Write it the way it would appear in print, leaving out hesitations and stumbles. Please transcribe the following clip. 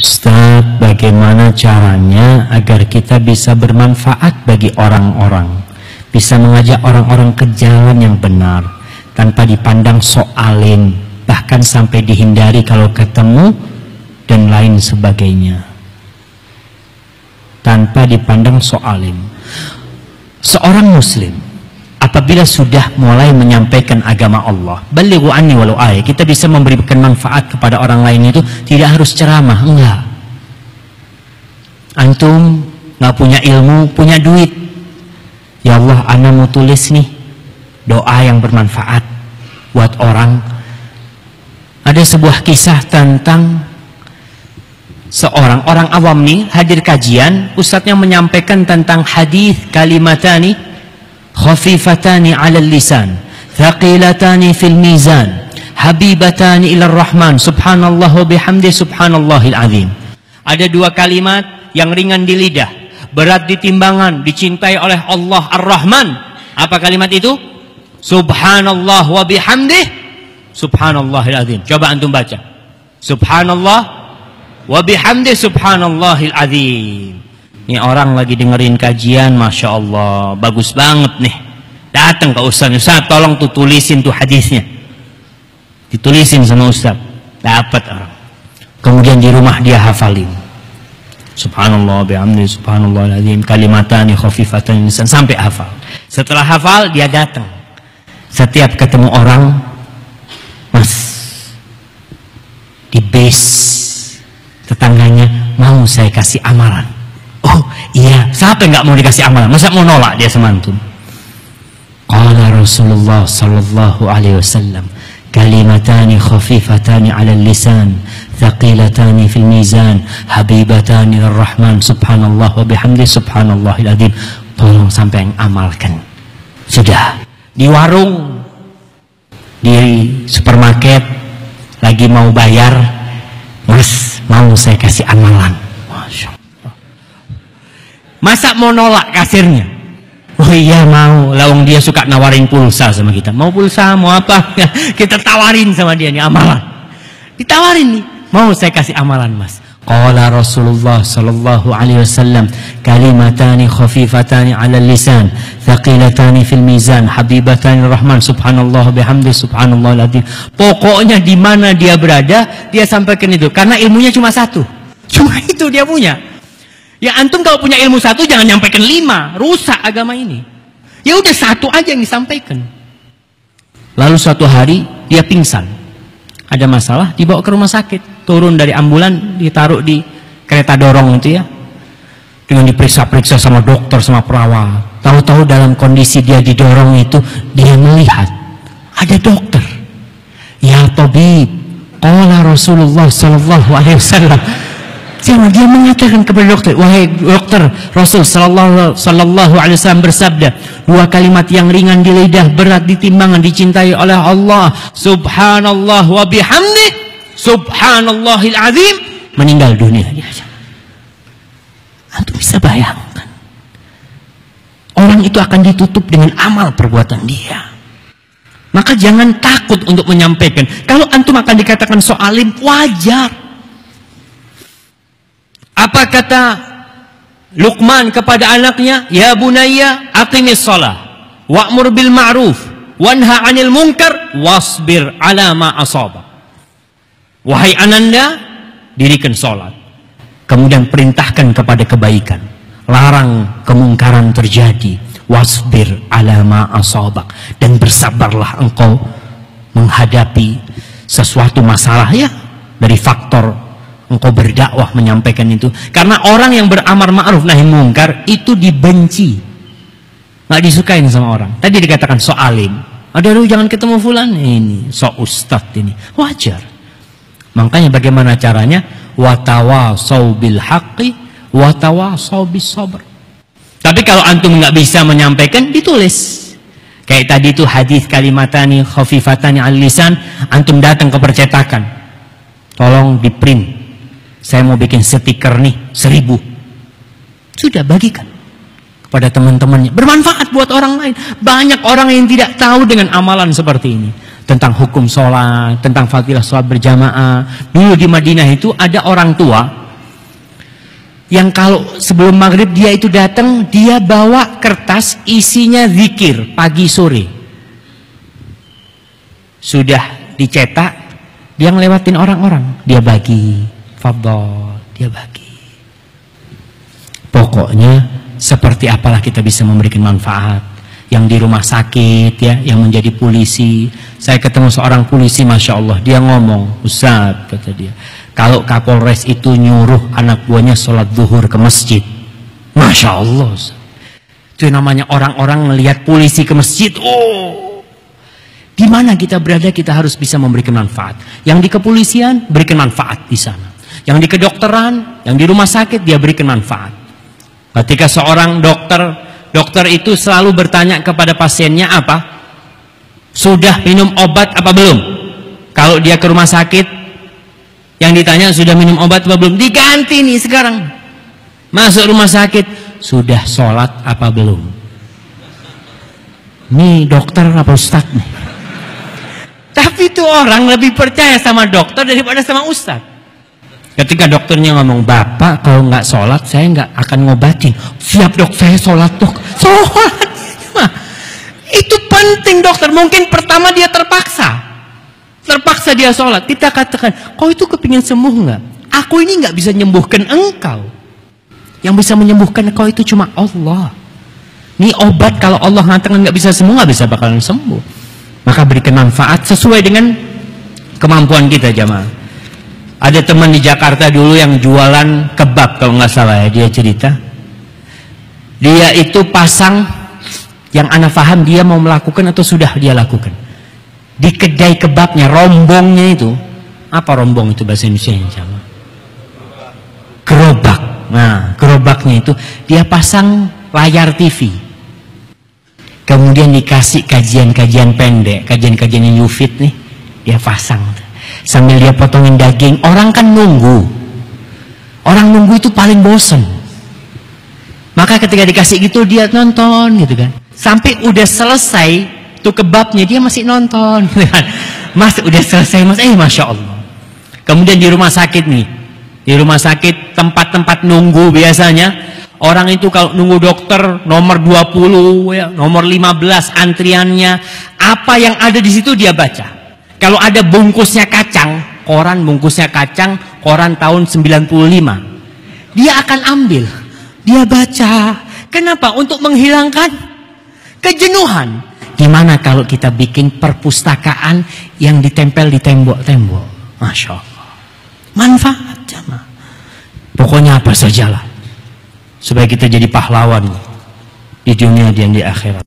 Ustaz, bagaimana caranya agar kita bisa bermanfaat bagi orang-orang, bisa mengajak orang-orang ke jalan yang benar tanpa dipandang sok alim, bahkan sampai dihindari kalau ketemu dan lain sebagainya, tanpa dipandang sok alim. Seorang muslim apabila sudah mulai menyampaikan agama Allah, balighu anni walau ayat, kita bisa memberikan manfaat kepada orang lain, itu tidak harus ceramah, enggak. Antum nggak punya ilmu, punya duit, ya Allah, ana mau tulis nih doa yang bermanfaat buat orang. Ada sebuah kisah tentang seorang orang awam nih hadir kajian, ustadznya menyampaikan tentang hadis kalimatani khafifatani 'alal lisan, thaqilatani fil mizan, habibatani ilar rahman, subhanallah wa bihamdi subhanallahil azim. Ada dua kalimat yang ringan di lidah, berat di timbangan, dicintai oleh Allah Ar-Rahman. Apa kalimat itu? Subhanallah wa bihamdi subhanallahil azim. Coba antum baca. Subhanallah wa bihamdi subhanallahil azim. Ini orang lagi dengerin kajian, Masya Allah, bagus banget nih. Datang ke Ustaz, Ustaz tolong tuh tulisin tuh hadisnya. Ditulisin sama Ustaz. Dapat orang. Kemudian di rumah dia hafalin. Subhanallah bihamdi subhanallahil azim, kalimatani khafifatani lisan, sampai hafal. Setelah hafal dia datang. Setiap ketemu orang, Mas, di base tetangganya mau saya kasih amalan. Oh iya, siapa yang nggak mau dikasih amalan? Masa mau nolak dia sama antum? Qala Rasulullah sallallahu alaihi wasallam, kalimatani khafifatani 'alal lisan, thaqilatani fil mizan, habibatani lirrahman, subhanallah wa bihamdi subhanallahil azim. Tolong sampai yang amalkan. Sudah di warung, di supermarket lagi mau bayar, Mas, mau saya kasih amalan. Masya Allah. Masa mau nolak kasirnya? Oh iya mau, lawang dia suka nawarin pulsa sama kita. Mau pulsa, mau apa? Kita tawarin sama dia nih amalan. Ditawarin nih, mau saya kasih amalan Mas. Qala Rasulullah sallallahu alaihi wasallam, kalimatani khafifatani 'alal lisan, thaqilatani fil mizan, habibatani rahman, subhanallah bihamdi subhanallahil azim. Pokoknya di mana dia berada, dia sampaikan itu, karena ilmunya cuma satu. Cuma itu dia punya. Ya antum kalau punya ilmu satu jangan nyampaikan 5, rusak agama ini. Ya udah satu aja yang disampaikan. Lalu suatu hari dia pingsan, ada masalah, dibawa ke rumah sakit, turun dari ambulan, ditaruh di kereta dorong itu ya, dengan diperiksa-periksa sama dokter sama perawat. Tahu-tahu dalam kondisi dia didorong itu, dia melihat ada dokter. Ya tabib, qala Rasulullah sallallahu alaihi wasallam. Dia mengatakan kepada dokter, wahai dokter, Rasul sallallahu alaihi wasallam bersabda, dua kalimat yang ringan di lidah, berat di timbangan, dicintai oleh Allah, subhanallah wa bihamdi subhanallahil azim, meninggal dunia dia. Antum bisa bayangkan, orang itu akan ditutup dengan amal perbuatan dia. Maka jangan takut untuk menyampaikan. Kalau antum akan dikatakan soalim, wajar. Apa kata Luqman kepada anaknya? Ya bunayya aqimis shalah wa'mur bil ma'ruf wanha 'anil munkar wasbir 'ala ma asaba. Wahai ananda, dirikan salat, kemudian perintahkan kepada kebaikan, larang kemungkaran terjadi, wasbir 'ala ma asabak, dan bersabarlah engkau menghadapi sesuatu masalah ya, dari faktor engkau berdakwah menyampaikan itu. Karena orang yang beramar ma'ruf nahi mungkar itu dibenci, nggak disukain sama orang. Tadi dikatakan so alim, aduh jangan ketemu fulan, ini so ustadz, ini wajar. Makanya bagaimana caranya? Watawasau bil haqqi watawasau bis sabr. Tapi kalau antum nggak bisa menyampaikan, ditulis. Kayak tadi itu hadis kalimatani khafifatani al lisan, antum datang ke percetakan, tolong di print, saya mau bikin stiker nih 1000. Sudah, bagikan kepada teman-temannya, bermanfaat buat orang lain. Banyak orang yang tidak tahu dengan amalan seperti ini, tentang hukum sholat, tentang fadilah sholat berjamaah. Dulu di Madinah itu ada orang tua Yang kalau sebelum maghrib dia itu datang, dia bawa kertas isinya zikir pagi sore. Sudah dicetak, dia ngelewatin orang-orang, dia bagi, fadhol, dia bagi. Pokoknya seperti apalah kita bisa memberikan manfaat. Yang di rumah sakit ya, yang menjadi polisi. Saya ketemu seorang polisi, masya Allah, dia ngomong, Ustaz, kata dia, kalau Kapolres itu nyuruh anak buahnya sholat zuhur ke masjid, masya Allah, Ustaz. Itu namanya orang-orang melihat polisi ke masjid. Oh, di mana kita berada kita harus bisa memberikan manfaat. Yang di kepolisian berikan manfaat di sana. Yang di kedokteran, yang di rumah sakit dia berikan manfaat. Ketika seorang dokter itu selalu bertanya kepada pasiennya apa? Sudah minum obat apa belum? Kalau dia ke rumah sakit, yang ditanya sudah minum obat apa belum? Diganti nih sekarang. Masuk rumah sakit, sudah sholat apa belum? Nih dokter apa ustadz nih? Tapi itu orang lebih percaya sama dokter daripada sama ustadz. Ketika dokternya ngomong, Bapak kalau nggak sholat saya nggak akan ngobatin. Siap dok, saya sholat dok. Sholat. Itu penting dokter. Mungkin pertama dia terpaksa dia sholat. Kita katakan, kau itu kepingin sembuh nggak? Aku ini nggak bisa menyembuhkan engkau. Yang bisa menyembuhkan engkau itu cuma Allah. Ini obat kalau Allah mengatakan nggak bisa sembuh, nggak bisa bakalan sembuh. Maka berikan manfaat sesuai dengan kemampuan kita jamaah. Ada teman di Jakarta dulu yang jualan kebab kalau nggak salah ya, dia cerita. Dia itu pasang, yang ana paham dia mau melakukan atau sudah dia lakukan. Di kedai kebabnya, rombongnya itu, apa rombong itu bahasa Indonesia? Gerobak. Nah, gerobaknya itu dia pasang layar TV. Kemudian dikasih kajian-kajian pendek, kajian-kajian yang Yufid nih, dia pasang. Sambil dia potongin daging, orang kan nunggu. Orang nunggu itu paling bosen. Maka ketika dikasih gitu dia nonton gitu kan. Sampai udah selesai tuh kebabnya dia masih nonton gitu kan. Mas udah selesai mas, masya Allah. Kemudian di rumah sakit nih, di rumah sakit tempat-tempat nunggu biasanya orang itu kalau nunggu dokter nomor 20 ya, nomor 15 antriannya, apa yang ada di situ dia baca. Kalau ada bungkusnya kacang, koran bungkusnya kacang, koran tahun 95, dia akan ambil, dia baca. Kenapa? Untuk menghilangkan kejenuhan. Gimana kalau kita bikin perpustakaan yang ditempel di tembok-tembok? Masya Allah, manfaat jamaah. Pokoknya apa sajalah, supaya kita jadi pahlawan di dunia dan di akhirat.